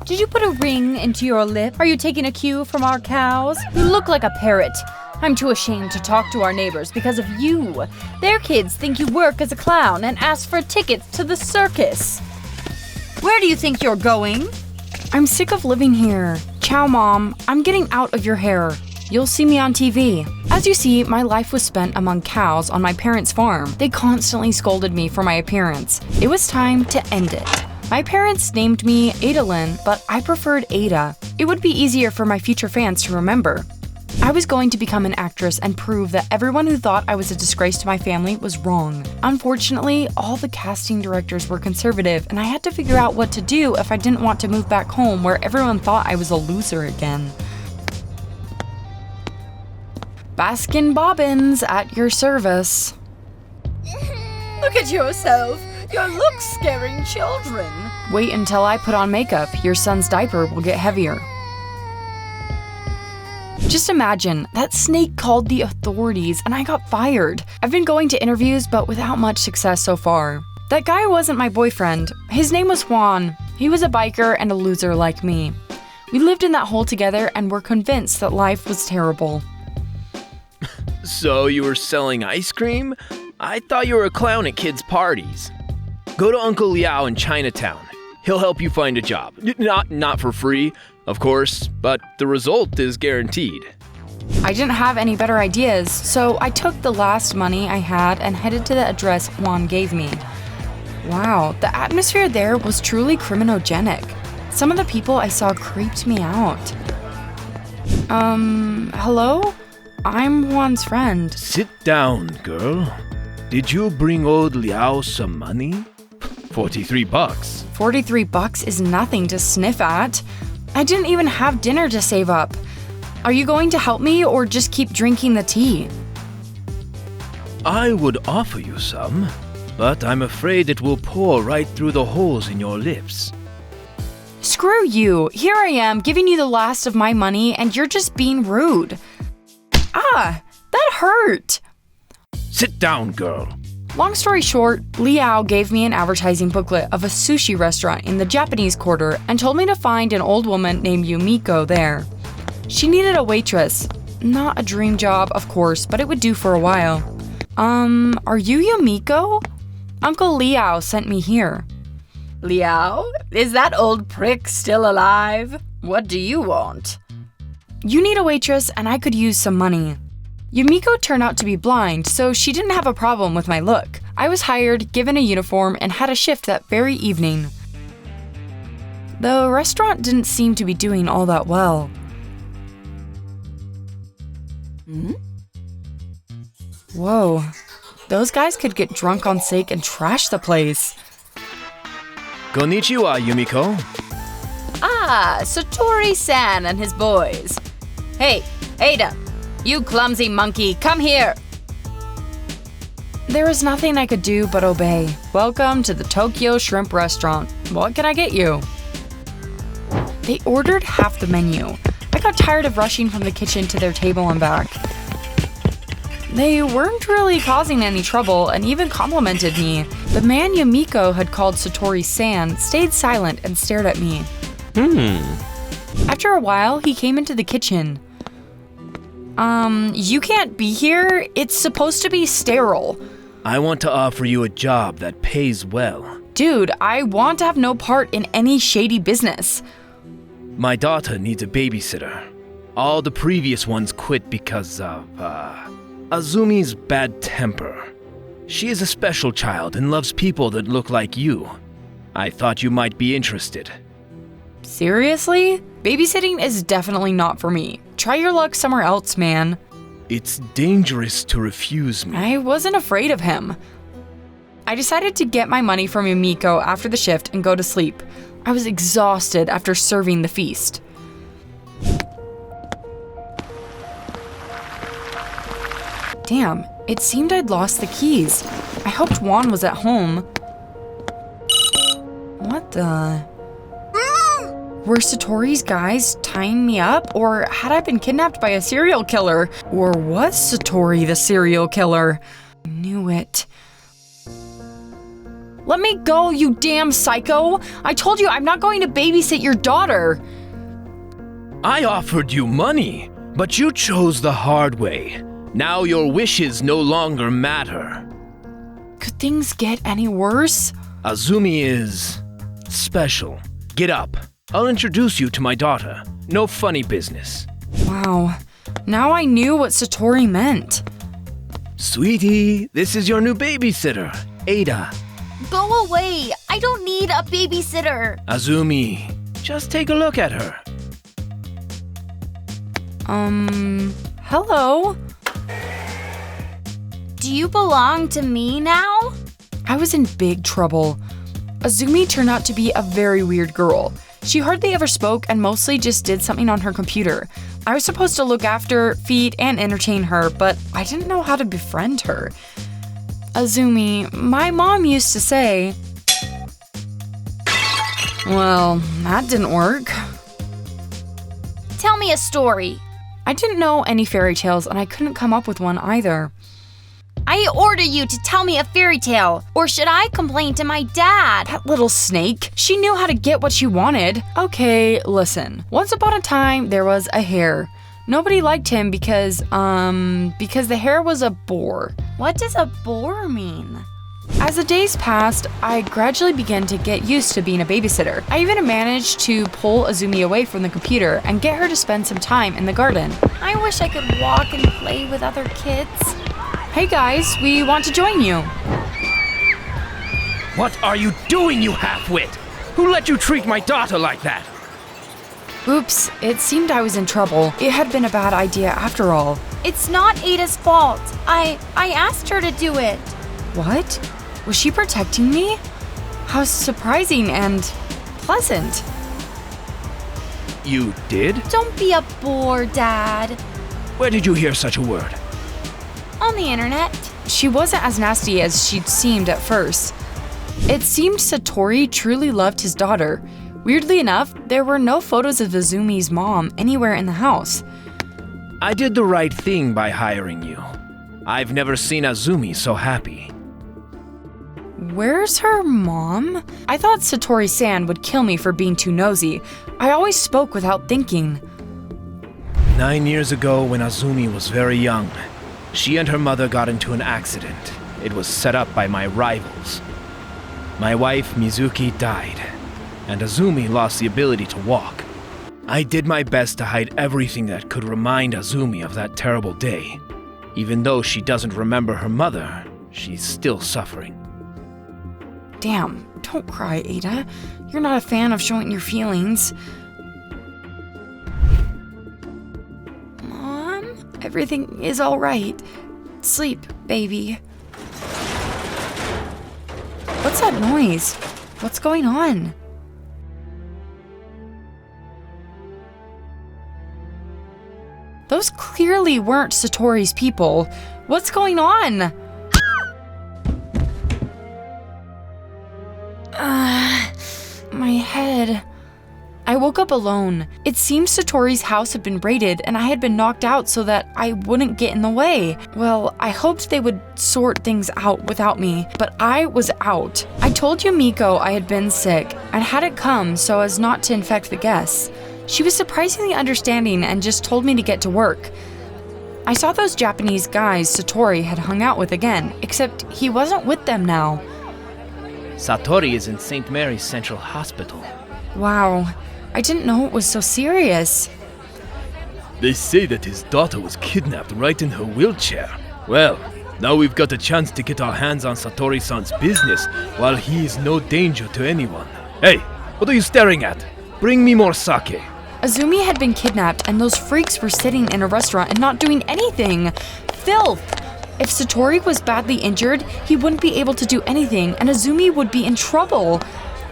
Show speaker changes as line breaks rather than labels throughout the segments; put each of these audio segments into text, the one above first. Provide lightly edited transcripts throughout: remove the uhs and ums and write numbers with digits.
Did you put a ring into your lip? Are you taking a cue from our cows? You look like a parrot. I'm too ashamed to talk to our neighbors because of you. Their kids think you work as a clown and ask for tickets to the circus. Where do you think you're going? I'm sick of living here. Ciao, Mom. I'm getting out of your hair. You'll see me on TV. As you see, my life was spent among cows on my parents' farm. They constantly scolded me for my appearance. It was time to end it. My parents named me Adalyn, but I preferred Ada. It would be easier for my future fans to remember. I was going to become an actress and prove that everyone who thought I was a disgrace to my family was wrong. Unfortunately, all the casting directors were conservative, and I had to figure out what to do if I didn't want to move back home where everyone thought I was a loser again. Baskin Bobbins at your service.
Look at yourself. Your looks scaring children.
Wait until I put on makeup. Your son's diaper will get heavier. Just imagine, that snake called the authorities and I got fired. I've been going to interviews, but without much success so far. That guy wasn't my boyfriend. His name was Juan. He was a biker and a loser like me. We lived in that hole together and were convinced that life was terrible.
So you were selling ice cream? I thought you were a clown at kids' parties. Go to Uncle Liao in Chinatown. He'll help you find a job. Not for free, of course, but the result is guaranteed.
I didn't have any better ideas, so I took the last money I had and headed to the address Juan gave me. Wow, the atmosphere there was truly criminogenic. Some of the people I saw creeped me out. Hello? I'm Juan's friend.
Sit down, girl. Did you bring old Liao some money? $43.
$43 is nothing to sniff at. I didn't even have dinner to save up. Are you going to help me or just keep drinking the tea?
I would offer you some, but I'm afraid it will pour right through the holes in your lips.
Screw you. Here I am giving you the last of my money and you're just being rude. Ah, that hurt.
Sit down, girl.
Long story short, Liao gave me an advertising booklet of a sushi restaurant in the Japanese Quarter and told me to find an old woman named Yumiko there. She needed a waitress. Not a dream job, of course, but it would do for a while. Are you Yumiko? Uncle Liao sent me here.
Liao, is that old prick still alive? What do you want?
You need a waitress and I could use some money. Yumiko turned out to be blind, so she didn't have a problem with my look. I was hired, given a uniform, and had a shift that very evening. The restaurant didn't seem to be doing all that well. Whoa, those guys could get drunk on sake and trash the place.
Konnichiwa, Yumiko.
Ah, Satori-san and his boys. Hey, Ada, you clumsy monkey, come here.
There was nothing I could do but obey. Welcome to the Tokyo Shrimp Restaurant. What can I get you? They ordered half the menu. I got tired of rushing from the kitchen to their table and back. They weren't really causing any trouble and even complimented me. The man Yumiko had called Satori-san stayed silent and stared at me. After a while, he came into the kitchen. You can't be here. It's supposed to be sterile.
I want to offer you a job that pays well.
Dude, I want to have no part in any shady business.
My daughter needs a babysitter. All the previous ones quit because of, Azumi's bad temper. She is a special child and loves people that look like you. I thought you might be interested.
Seriously? Babysitting is definitely not for me. Try your luck somewhere else, man.
It's dangerous to refuse me.
I wasn't afraid of him. I decided to get my money from Yumiko after the shift and go to sleep. I was exhausted after serving the feast. Damn, it seemed I'd lost the keys. I hoped Juan was at home. What the? Were Satori's guys tying me up, or had I been kidnapped by a serial killer? Or was Satori the serial killer? I knew it. Let me go, you damn psycho! I told you I'm not going to babysit your daughter!
I offered you money, but you chose the hard way. Now your wishes no longer matter.
Could things get any worse?
Azumi is special. Get up. I'll introduce you to my daughter. No funny business.
Wow, now I knew what Satori meant.
Sweetie, this is your new babysitter, Ada.
Go away! I don't need a babysitter!
Azumi, just take a look at her.
Hello?
Do you belong to me now?
I was in big trouble. Azumi turned out to be a very weird girl. She hardly ever spoke and mostly just did something on her computer. I was supposed to look after, feed, and entertain her, but I didn't know how to befriend her. Azumi, my mom used to say... Well, that didn't work.
Tell me a story.
I didn't know any fairy tales and I couldn't come up with one either.
I order you to tell me a fairy tale, or should I complain to my dad?
That little snake. She knew how to get what she wanted. Okay, listen. Once upon a time, there was a hare. Nobody liked him because the hare was a bore.
What does a bore mean?
As the days passed, I gradually began to get used to being a babysitter. I even managed to pull Azumi away from the computer and get her to spend some time in the garden.
I wish I could walk and play with other kids.
Hey guys, we want to join you.
What are you doing, you half-wit? Who let you treat my daughter like that?
Oops, it seemed I was in trouble. It had been a bad idea after all.
It's not Ada's fault. I asked her to do it.
What? Was she protecting me? How surprising and pleasant.
You did?
Don't be a bore, Dad.
Where did you hear such a word?
On the internet.
She wasn't as nasty as she'd seemed at first. It seemed Satori truly loved his daughter. Weirdly enough, there were no photos of Azumi's mom anywhere in the house.
I did the right thing by hiring you. I've never seen Azumi so happy.
Where's her mom? I thought Satori-san would kill me for being too nosy. I always spoke without thinking.
9 years ago, when Azumi was very young, she and her mother got into an accident. It was set up by my rivals. My wife, Mizuki, died, and Azumi lost the ability to walk. I did my best to hide everything that could remind Azumi of that terrible day. Even though she doesn't remember her mother, she's still suffering.
Damn, don't cry, Ada. You're not a fan of showing your feelings. Mom, everything is all right. Sleep, baby. What's that noise? What's going on? Those clearly weren't Satori's people. What's going on? My head. I woke up alone. It seemed Satori's house had been raided and I had been knocked out so that I wouldn't get in the way. Well, I hoped they would sort things out without me, but I was out. I told Yumiko I had been sick and hadn't come so as not to infect the guests. She was surprisingly understanding and just told me to get to work. I saw those Japanese guys Satori had hung out with again, except he wasn't with them now.
Satori is in St. Mary's Central Hospital.
Wow, I didn't know it was so serious.
They say that his daughter was kidnapped right in her wheelchair. Well, now we've got a chance to get our hands on Satori-san's business while he is no danger to anyone. Hey, what are you staring at? Bring me more sake.
Azumi had been kidnapped and those freaks were sitting in a restaurant and not doing anything. Filth! If Satori was badly injured, he wouldn't be able to do anything and Azumi would be in trouble.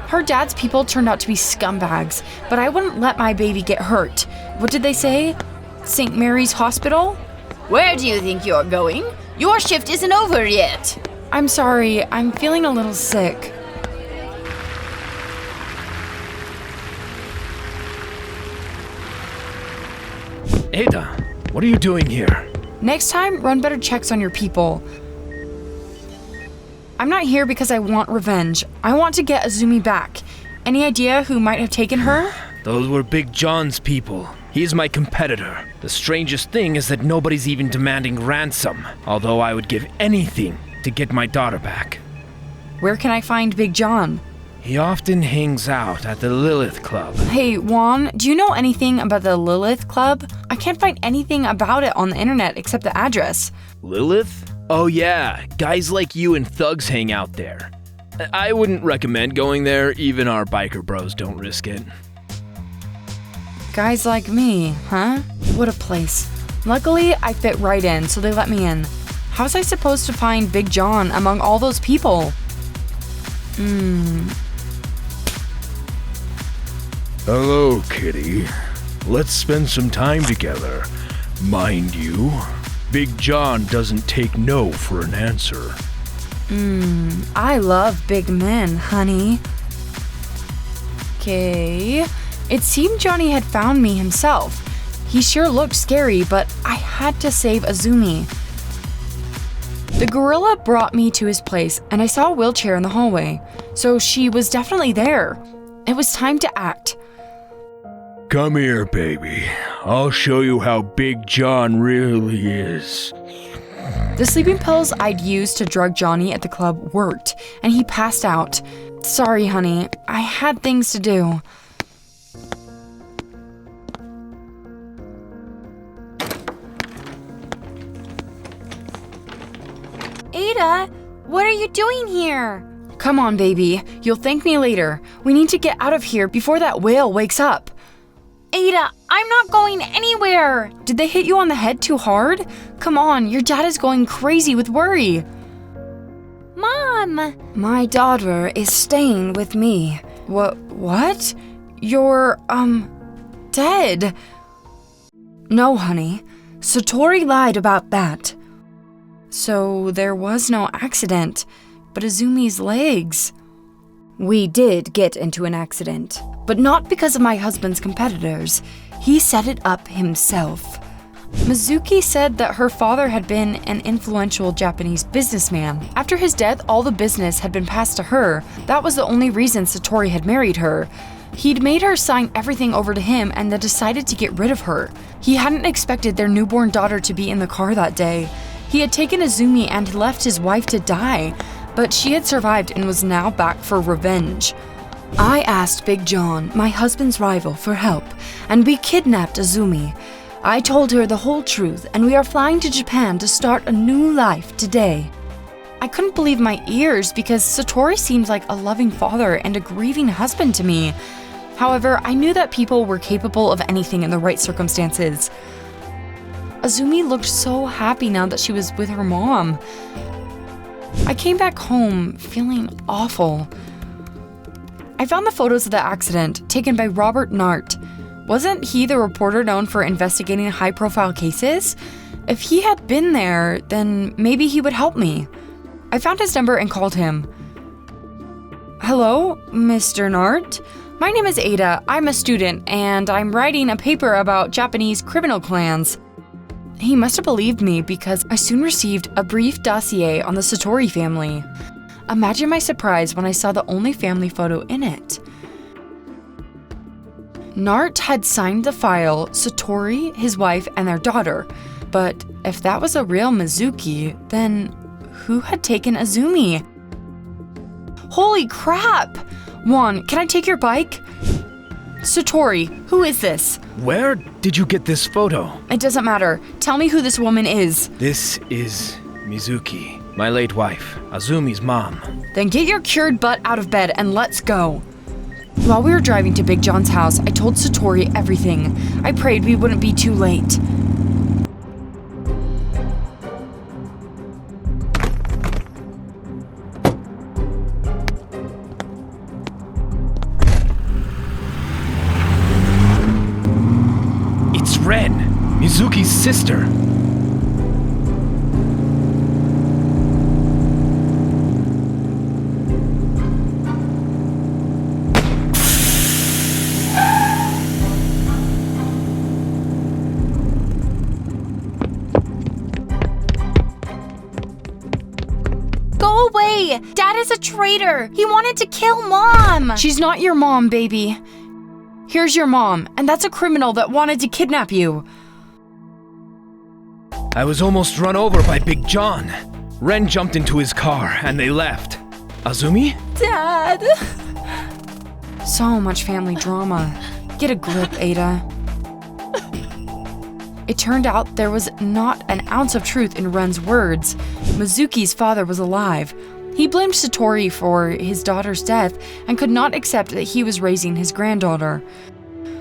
Her dad's people turned out to be scumbags, but I wouldn't let my baby get hurt. What did they say? St. Mary's Hospital?
Where do you think you're going? Your shift isn't over yet.
I'm sorry, I'm feeling a little sick.
Ada, what are you doing here?
Next time, run better checks on your people. I'm not here because I want revenge. I want to get Azumi back. Any idea who might have taken her?
Those were Big John's people. He's my competitor. The strangest thing is that nobody's even demanding ransom, although I would give anything to get my daughter back.
Where can I find Big John?
He often hangs out at the Lilith Club.
Hey, Juan, do you know anything about the Lilith Club? I can't find anything about it on the internet except the address.
Lilith? Oh yeah, guys like you and thugs hang out there. I wouldn't recommend going there, even our biker bros don't risk it.
Guys like me, huh? What a place. Luckily, I fit right in, so they let me in. How was I supposed to find Big John among all those people?
Hello, kitty. Let's spend some time together. Mind you, Big John doesn't take no for an answer.
I love big men, honey. Okay. It seemed Johnny had found me himself. He sure looked scary, but I had to save Azumi. The gorilla brought me to his place, and I saw a wheelchair in the hallway, so she was definitely there. It was time to act.
Come here, baby. I'll show you how Big John really is.
The sleeping pills I'd used to drug Johnny at the club worked, and he passed out. Sorry, honey. I had things to do.
Ada, what are you doing here?
Come on, baby. You'll thank me later. We need to get out of here before that whale wakes up.
Ada, I'm not going anywhere.
Did they hit you on the head too hard? Come on, your dad is going crazy with worry.
Mom!
My daughter is staying with me. What? You're, dead. No, honey. Satori lied about that. So there was no accident, but Azumi's legs. We did get into an accident, but not because of my husband's competitors. He set it up himself. Mizuki said that her father had been an influential Japanese businessman. After his death, all the business had been passed to her. That was the only reason Satori had married her. He'd made her sign everything over to him and then decided to get rid of her. He hadn't expected their newborn daughter to be in the car that day. He had taken Azumi and left his wife to die, but she had survived and was now back for revenge. I asked Big John, my husband's rival, for help, and we kidnapped Azumi. I told her the whole truth, and we are flying to Japan to start a new life today. I couldn't believe my ears because Satori seems like a loving father and a grieving husband to me. However, I knew that people were capable of anything in the right circumstances. Azumi looked so happy now that she was with her mom. I came back home feeling awful. I found the photos of the accident taken by Robert Nart. Wasn't he the reporter known for investigating high-profile cases? If he had been there, then maybe he would help me. I found his number and called him. Hello, Mr. Nart? My name is Ada. I'm a student, and I'm writing a paper about Japanese criminal clans. He must have believed me because I soon received a brief dossier on the Satori family. Imagine my surprise when I saw the only family photo in it. Nart had signed the file Satori, his wife, and their daughter. But if that was a real Mizuki, then who had taken Azumi? Holy crap! Juan, can I take your bike? Satori, who is this?
Where did you get this photo?
It doesn't matter. Tell me who this woman is.
This is Mizuki, my late wife, Azumi's mom.
Then get your cured butt out of bed and let's go. While we were driving to Big John's house, I told Satori everything. I prayed we wouldn't be too late.
It's Ren, Mizuki's sister.
Go away! lie! Dad is a traitor! He wanted to kill Mom!
She's not your mom, baby. Here's your mom, and that's a criminal that wanted to kidnap you.
I was almost run over by Big John. Ren jumped into his car and they left. Azumi?
Dad! So much family drama. Get a grip, Ada. It turned out there was not an ounce of truth in Ren's words. Mizuki's father was alive. He blamed Satori for his daughter's death and could not accept that he was raising his granddaughter.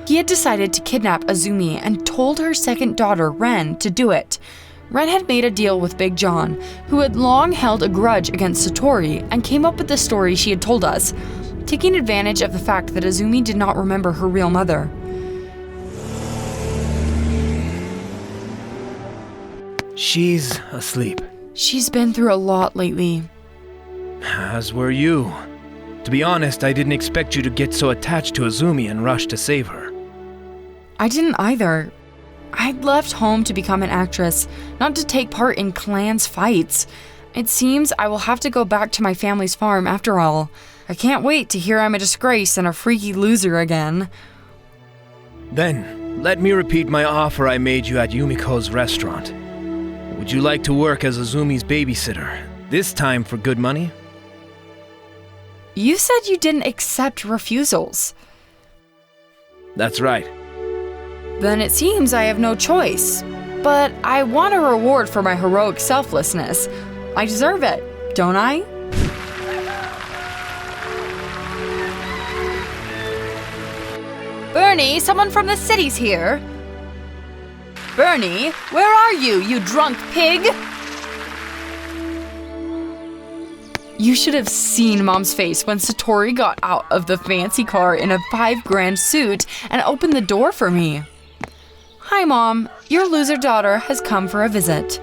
He had decided to kidnap Azumi and told her second daughter, Ren, to do it. Ren had made a deal with Big John, who had long held a grudge against Satori, and came up with the story she had told us, taking advantage of the fact that Azumi did not remember her real mother.
She's asleep.
She's been through a lot lately.
As were you. To be honest, I didn't expect you to get so attached to Azumi and rush to save her.
I didn't either. I'd left home to become an actress, not to take part in clans' fights. It seems I will have to go back to my family's farm after all. I can't wait to hear I'm a disgrace and a freaky loser again.
Then, let me repeat my offer I made you at Yumiko's restaurant. Would you like to work as Azumi's babysitter, this time for good money?
You said you didn't accept refusals.
That's right.
Then it seems I have no choice. But I want a reward for my heroic selflessness. I deserve it, don't I?
Bernie, someone from the city's here. Bernie, where are you, you drunk pig?
You should have seen Mom's face when Satori got out of the fancy car in a $5,000 suit and opened the door for me. Hi, Mom. Your loser daughter has come for a visit.